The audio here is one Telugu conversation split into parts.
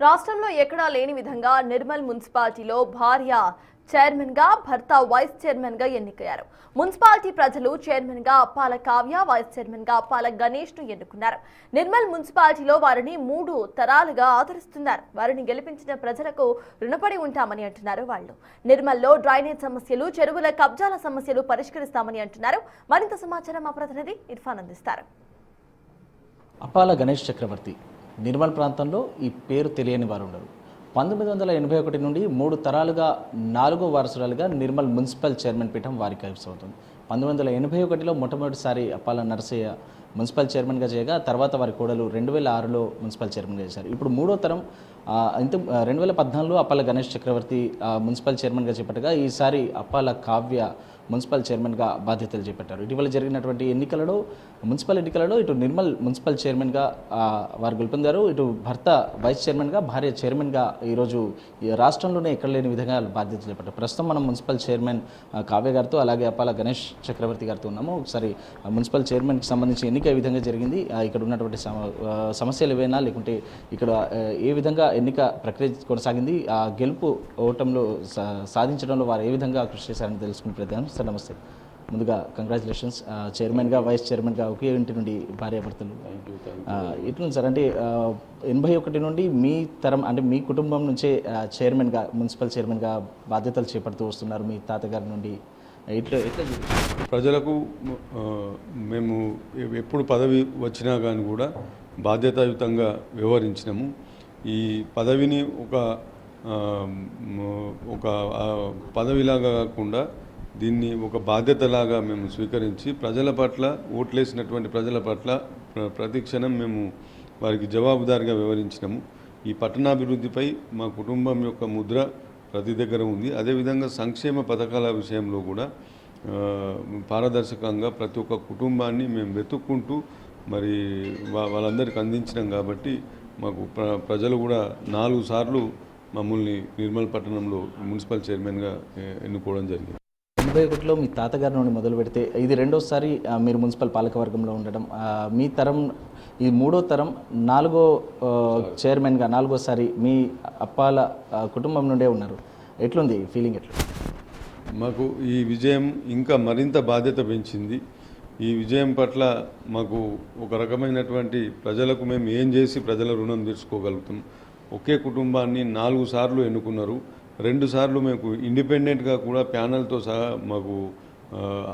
రాష్ట్రంలో ఎక్కడా లేని విధంగా నిర్మల్ మున్సిపాలిటీలో భార్య చైర్మన్ గా భర్త వైస్ చైర్మన్ గా ఎన్నికయ్యారు. మున్సిపాలిటీ ప్రజలు చైర్మన్ గా అప్పాల కావ్య, వైస్ చైర్మన్ గా అప్పాల గణేష్ ను ఎన్నుకున్నారు. నిర్మల్ మున్సిపాలిటీలో వారిని 3 తరాలుగా ఆదరిస్తున్నారు. వారిని గెలిపించిన ప్రజలకు రుణపడి ఉంటామని అంటున్నారు వాళ్ళు. నిర్మల్లో డ్రైనేజ్ సమస్యలు, చెరువుల కబ్జాల సమస్యలు పరిష్కరిస్తామని అంటున్నారు. మరింత సమాచారం మా ప్రతినిధి ఇర్ఫాన్ అందిస్తారు. అప్పాల గణేష్ చక్రవర్తి నిర్మల్ ప్రాంతంలో ఈ పేరు తెలియని వారు ఉండరు. 1981 నుండి 3 తరాలుగా 4వ వారసురాలుగా నిర్మల్ మున్సిపల్ చైర్మన్ పీఠం వారికి కైవసవుతుంది. 1981లో మొట్టమొదటిసారి అప్పాల నరసయ్య మున్సిపల్ చైర్మన్గా చేయగా తర్వాత వారి కోడలు 2006లో మున్సిపల్ చైర్మన్గా చేశారు. ఇప్పుడు 3వ తరం 2014లో అప్పాల గణేష్ చక్రవర్తి మున్సిపల్ చైర్మన్గా చేపట్టగా ఈసారి అప్పాల కావ్య మున్సిపల్ చైర్మన్గా బాధ్యతలు చేపట్టారు. ఇటీవల జరిగినటువంటి మున్సిపల్ ఎన్నికలలో ఇటు నిర్మల్ మున్సిపల్ చైర్మన్గా వారు గెలుపొందారు. ఇటు భర్త వైస్ చైర్మన్గా, భార్య చైర్మన్గా ఈరోజు రాష్ట్రంలోనే ఎక్కడ లేని విధంగా బాధ్యతలు చేపట్టారు. ప్రస్తుతం మనం మున్సిపల్ చైర్మన్ కావ్య గారితో అలాగే అప్పాల గణేష్ చక్రవర్తి గారితో ఉన్నాము. ఒకసారి మున్సిపల్ చైర్మన్కి సంబంధించి ఎన్నిక ఏ విధంగా జరిగింది, ఇక్కడ ఉన్నటువంటి సమస్యలు ఏవైనా లేకుంటే ఇక్కడ ఏ విధంగా ఎన్నిక ప్రక్రియ కొనసాగింది, ఆ గెలుపు ఓటంలో సాధించడంలో వారు ఏ విధంగా కృషి చేశారని తెలుసుకునే ప్రయత్నం. సార్ నమస్తే. ముందుగా కంగ్రాచులేషన్స్. చైర్మన్గా, వైస్ చైర్మన్గా ఒకే ఇంటి నుండి భార్యాభర్తలు. ఇట్లా సార్, అంటే 81 నుండి మీ తరం అంటే మీ కుటుంబం నుంచే చైర్మన్గా, మున్సిపల్ చైర్మన్గా బాధ్యతలు చేపడుతూ వస్తున్నారు మీ తాతగారి నుండి. ఎట్లా ప్రజలకు మేము ఎప్పుడు పదవి వచ్చినా కానీ కూడా బాధ్యతాయుతంగా వ్యవహరించినాము. ఈ పదవిని ఒక పదవిలాగా కాకుండా దీన్ని ఒక బాధ్యతలాగా మేము స్వీకరించి ప్రజల పట్ల, ఓట్లేసినటువంటి ప్రజల పట్ల ప్రతిక్షణం మేము వారికి జవాబుదారిగా వ్యవహరించినాము. ఈ పట్టణాభివృద్ధిపై మా కుటుంబం యొక్క ముద్ర ప్రతి దగ్గర ఉంది. అదేవిధంగా సంక్షేమ పథకాల విషయంలో కూడా పారదర్శకంగా ప్రతి ఒక్క కుటుంబాన్ని మేము వెతుక్కుంటూ మరి వాళ్ళందరికీ అందించినాం. కాబట్టి మాకు ప్రజలు కూడా 4 సార్లు మమ్మల్ని నిర్మల్ పట్టణంలో మున్సిపల్ చైర్మన్గా ఎన్నుకోవడం జరిగింది. 81లో మీ తాతగారి నుండి మొదలు పెడితే ఇది 2వసారి మీరు మున్సిపల్ పాలకవర్గంలో ఉండడం, మీ తరం ఈ 3వ తరం 4వ చైర్మన్గా 4వసారి మీ అప్పాల కుటుంబం నుండే ఉన్నారు. ఎట్లుంది ఫీలింగ్? ఎట్లా? మాకు ఈ విజయం ఇంకా మరింత బాధ్యత పెంచింది. ఈ విజయం పట్ల మాకు ఒక రకమైనటువంటి ప్రజలకు మేము ఏం చేసి ప్రజల రుణం తీర్చుకోగలుగుతాం. ఒకే కుటుంబాన్ని 4 సార్లు ఎన్నుకున్నారు. 2 సార్లు మేము ఇండిపెండెంట్గా కూడా ప్యానల్తో సహా మాకు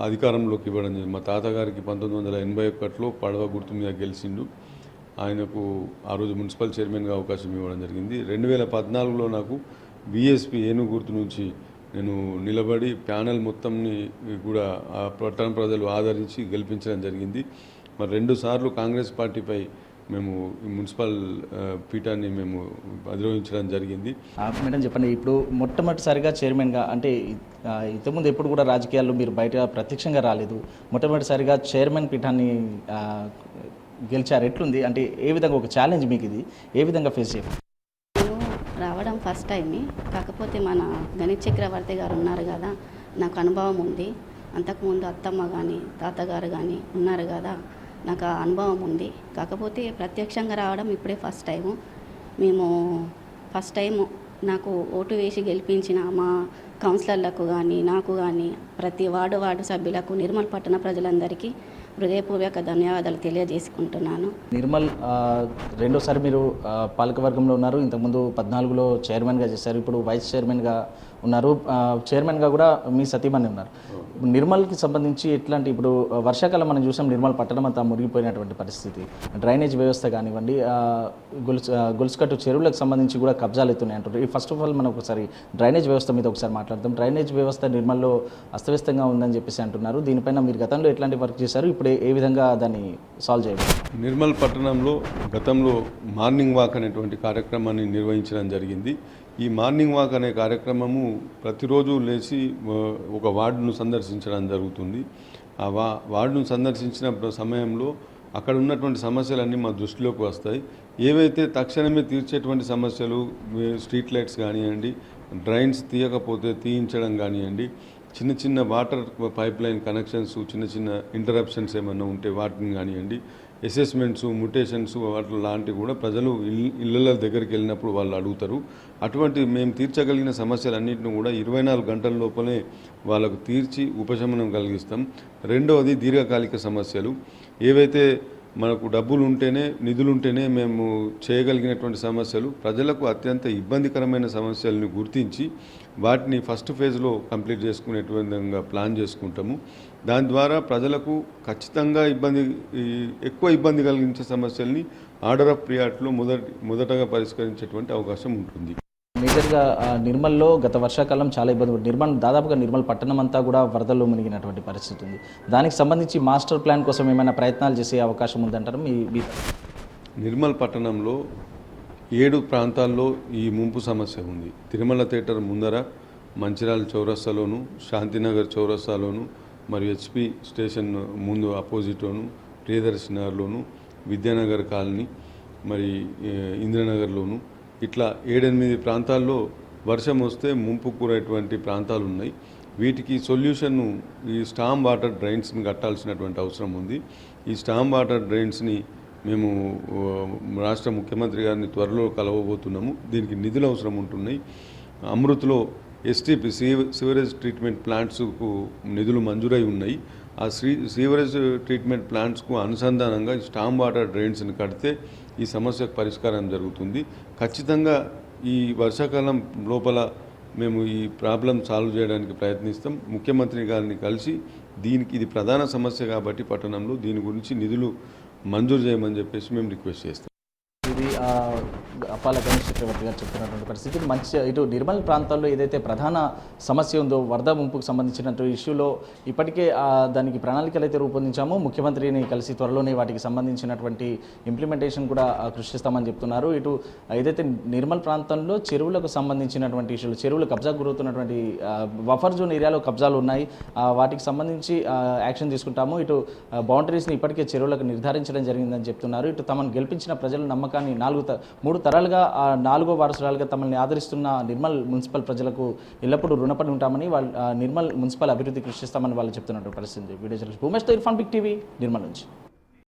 అధికారంలోకి ఇవ్వడం జరిగింది. మా తాతగారికి 1981లో పడవ గుర్తు మీద గెలిచిండు. ఆయనకు ఆ రోజు మున్సిపల్ చైర్మన్గా అవకాశం ఇవ్వడం జరిగింది. 2014లో నాకు బీఎస్పీ ఏనుగు గుర్తు నుంచి నేను నిలబడి ప్యానల్ మొత్తంని కూడా ఆ పట్టణ ప్రజలు ఆదరించి గెలిపించడం జరిగింది. మరి 2 సార్లు కాంగ్రెస్ పార్టీపై మేము మున్సిపల్ పీఠాన్ని మేము అధిరోహించడం జరిగింది. మేడం చెప్పండి, ఇప్పుడు మొట్టమొదటిసారిగా చైర్మన్గా, అంటే ఇంతకుముందు ఎప్పుడు కూడా రాజకీయాల్లో మీరు బయట ప్రత్యక్షంగా రాలేదు, మొట్టమొదటిసారిగా చైర్మన్ పీఠాన్ని గెలిచారు. ఎట్లుంది? అంటే ఏ విధంగా ఒక ఛాలెంజ్ మీకు ఇది ఏ విధంగా ఫేస్ చేయాలి? రావడం ఫస్ట్ టైమే, కాకపోతే మన గణేష్ చక్రవర్తి గారు ఉన్నారు కదా, నాకు అనుభవం ఉంది. అంతకుముందు అత్తమ్మ కానీ తాతగారు కానీ ఉన్నారు కదా, నాకు ఆ అనుభవం ఉంది. కాకపోతే ప్రత్యక్షంగా రావడం ఇప్పుడే ఫస్ట్ టైము. మేము ఫస్ట్ టైము నాకు ఓటు వేసి గెలిపించిన మా కౌన్సిలర్లకు కానీ, నాకు కానీ, ప్రతి వార్డు సభ్యులకు, నిర్మల్ పట్టణ ప్రజలందరికీ హృదయపూర్వక ధన్యవాదాలు తెలియజేసుకుంటున్నాను. నిర్మల్ 2వసారి మీరు పాలకవర్గంలో ఉన్నారు. ఇంతకుముందు 14లో చైర్మన్గా చేశారు. ఇప్పుడు వైస్ చైర్మన్గా ఉన్నారు. చైర్మన్గా కూడా మీ సతీమణి ఉన్నారు. నిర్మల్కి సంబంధించి ఎట్లాంటి, ఇప్పుడు వర్షాకాలం మనం చూసాం నిర్మల్ పట్టణం అంతా మురిగిపోయినటువంటి పరిస్థితి. డ్రైనేజ్ వ్యవస్థ కానివ్వండి, గొలుసుకట్టు చెరువులకు సంబంధించి కూడా కబ్జాలు అవుతున్నాయి అంటారు. ఫస్ట్ ఆఫ్ ఆల్ మనం ఒకసారి డ్రైనేజ్ వ్యవస్థ మీద ఒకసారి మాట్లాడదాం. డ్రైనేజ్ వ్యవస్థ నిర్మల్లో అస్తవ్యస్తంగా ఉందని చెప్పేసి అంటున్నారు. దీనిపైన మీరు గతంలో ఎట్లాంటి వర్క్ చేశారు, ఇప్పుడు ఏ విధంగా దాన్ని సాల్వ్ చేయాలి? నిర్మల్ పట్టణంలో గతంలో మార్నింగ్ వాక్ అనేటువంటి కార్యక్రమాన్ని నిర్వహించడం జరిగింది. ఈ మార్నింగ్ వాక్ అనే కార్యక్రమము ప్రతిరోజు లేచి ఒక వార్డును సందర్శించడం జరుగుతుంది. ఆ వార్డును సందర్శించిన సమయంలో అక్కడ ఉన్నటువంటి సమస్యలన్నీ మా దృష్టిలోకి వస్తాయి. ఏవైతే తక్షణమే తీర్చేటువంటి సమస్యలు, స్ట్రీట్ లైట్స్ కానివ్వండి, డ్రైన్స్ తీయకపోతే తీయించడం కానివ్వండి, చిన్న చిన్న వాటర్ పైప్ లైన్ కనెక్షన్స్, చిన్న చిన్న ఇంటరప్షన్స్ ఏమన్నా ఉంటే వాటిని కానివ్వండి, అసెస్మెంట్స్ మ్యుటేషన్స్ వాటి లాంటివి కూడా ప్రజలు ఇళ్ళ దగ్గరికి వెళ్ళినప్పుడు వాళ్ళు అడుగుతారు. అటువంటి మేము తీర్చగలిగిన సమస్యలన్నింటినీ కూడా 24 గంటల లోపలే వాళ్ళకు తీర్చి ఉపశమనం కలిగిస్తాం. రెండవది దీర్ఘకాలిక సమస్యలు ఏవైతే మనకు డబ్బులు ఉంటేనే నిధులు ఉంటేనే మేము చేయగలిగినటువంటి సమస్యలు ప్రజలకు అత్యంత ఇబ్బందికరమైన సమస్యలను గుర్తించి వాటిని ఫస్ట్ ఫేజ్లో కంప్లీట్ చేసుకునేటువంటి విధంగా ప్లాన్ చేసుకుంటాము. దాని ద్వారా ప్రజలకు ఖచ్చితంగా ఎక్కువ ఇబ్బంది కలిగించే సమస్యల్ని ఆర్డర్ ఆఫ్ ప్రియారిటీలో మొదటగా పరిష్కరించేటువంటి అవకాశం ఉంటుంది. మేజర్గా నిర్మల్లో గత వర్షాకాలం చాలా ఇబ్బంది పడుతుంది. దాదాపుగా నిర్మల్ పట్టణం అంతా కూడా వరదల్లో మునిగినటువంటి పరిస్థితి ఉంది. దానికి సంబంధించి మాస్టర్ ప్లాన్ కోసం ఏమైనా ప్రయత్నాలు చేసే అవకాశం ఉందంటారు మీ నిర్మల్ పట్టణంలో 7 ప్రాంతాల్లో ఈ ముంపు సమస్య ఉంది. తిరుమల థియేటర్ ముందర, మంచిర్యాల చౌరస్తాలోను, శాంతినగర్ చౌరస్తాలోను, మరియు హెచ్పి స్టేషన్ ముందు అపోజిట్లోను, ప్రియదర్శి నగర్లోను, విద్యానగర్ కాలనీ, మరి ఇంద్రనగర్లోను, ఇట్లా 7-8 ప్రాంతాల్లో వర్షం వస్తే ముంపు కూరేటువంటి ప్రాంతాలు ఉన్నాయి. వీటికి సొల్యూషన్ను ఈ స్టామ్ వాటర్ డ్రైన్స్ని కట్టాల్సినటువంటి అవసరం ఉంది. ఈ స్టామ్ వాటర్ డ్రైన్స్ని మేము రాష్ట్ర ముఖ్యమంత్రి గారిని త్వరలో కలవబోతున్నాము. దీనికి నిధులు అవసరం ఉంటున్నాయి. అమృత్లో ఎస్టీపీ సీవరేజ్ ట్రీట్మెంట్ ప్లాంట్స్కు నిధులు మంజూరై ఉన్నాయి. ఆ సీవరేజ్ ట్రీట్మెంట్ ప్లాంట్స్కు అనుసంధానంగా స్టామ్ వాటర్ డ్రైన్స్ని కడితే ఈ సమస్యకు పరిష్కారం జరుగుతుంది. ఖచ్చితంగా ఈ వర్షాకాలం లోపల మేము ఈ ప్రాబ్లం సాల్వ్ చేయడానికి ప్రయత్నిస్తాం. ముఖ్యమంత్రి గారిని కలిసి ఇది ప్రధాన సమస్య కాబట్టి పట్టణంలో దీని గురించి నిధులు మంజూరు చేయమని చెప్పేసి మేము రిక్వెస్ట్ చేస్తాం. ఇది అప్పాల గణేష్ చక్రవర్తి గారు చెప్తున్నటువంటి పరిస్థితి. ఇటు నిర్మల్ ప్రాంతాల్లో ఏదైతే ప్రధాన సమస్య ఉందో వరద ముంపుకు సంబంధించినటువంటి ఇష్యూలో ఇప్పటికే దానికి ప్రణాళికలు అయితే రూపొందించాము. ముఖ్యమంత్రిని కలిసి త్వరలోనే వాటికి సంబంధించినటువంటి ఇంప్లిమెంటేషన్ కూడా కృషిస్తామని చెప్తున్నారు. ఇటు ఏదైతే నిర్మల్ ప్రాంతంలో చెరువులకు సంబంధించినటువంటి ఇష్యూలు, చెరువులు కబ్జాకు గురవుతున్నటువంటి బఫర్ జోన్ ఏరియాలో కబ్జాలు ఉన్నాయి, వాటికి సంబంధించి యాక్షన్ తీసుకుంటాము. ఇటు బౌండరీస్ని ఇప్పటికే చెరువులకు నిర్ధారించడం జరిగిందని చెప్తున్నారు. ఇటు తమను గెలిపించిన ప్రజల నమ్మకాన్ని 3 తరాలుగా 4వ వారసురాలుగా తమల్ని ఆదరిస్తున్న నిర్మల్ మున్సిపల్ ప్రజలకు ఎల్లప్పుడూ రుణపడి ఉంటామని నిర్మల్ మున్సిపల్ అభివృద్ధి కృషి చేస్తామని వాళ్ళు చెప్తున్నటువంటి పరిస్థితి. వీడియో జర్నలిస్ట్ భూమేష్తో ఇర్ఫాన్, బిగ్ టీవీ, నిర్మల్ నుంచి.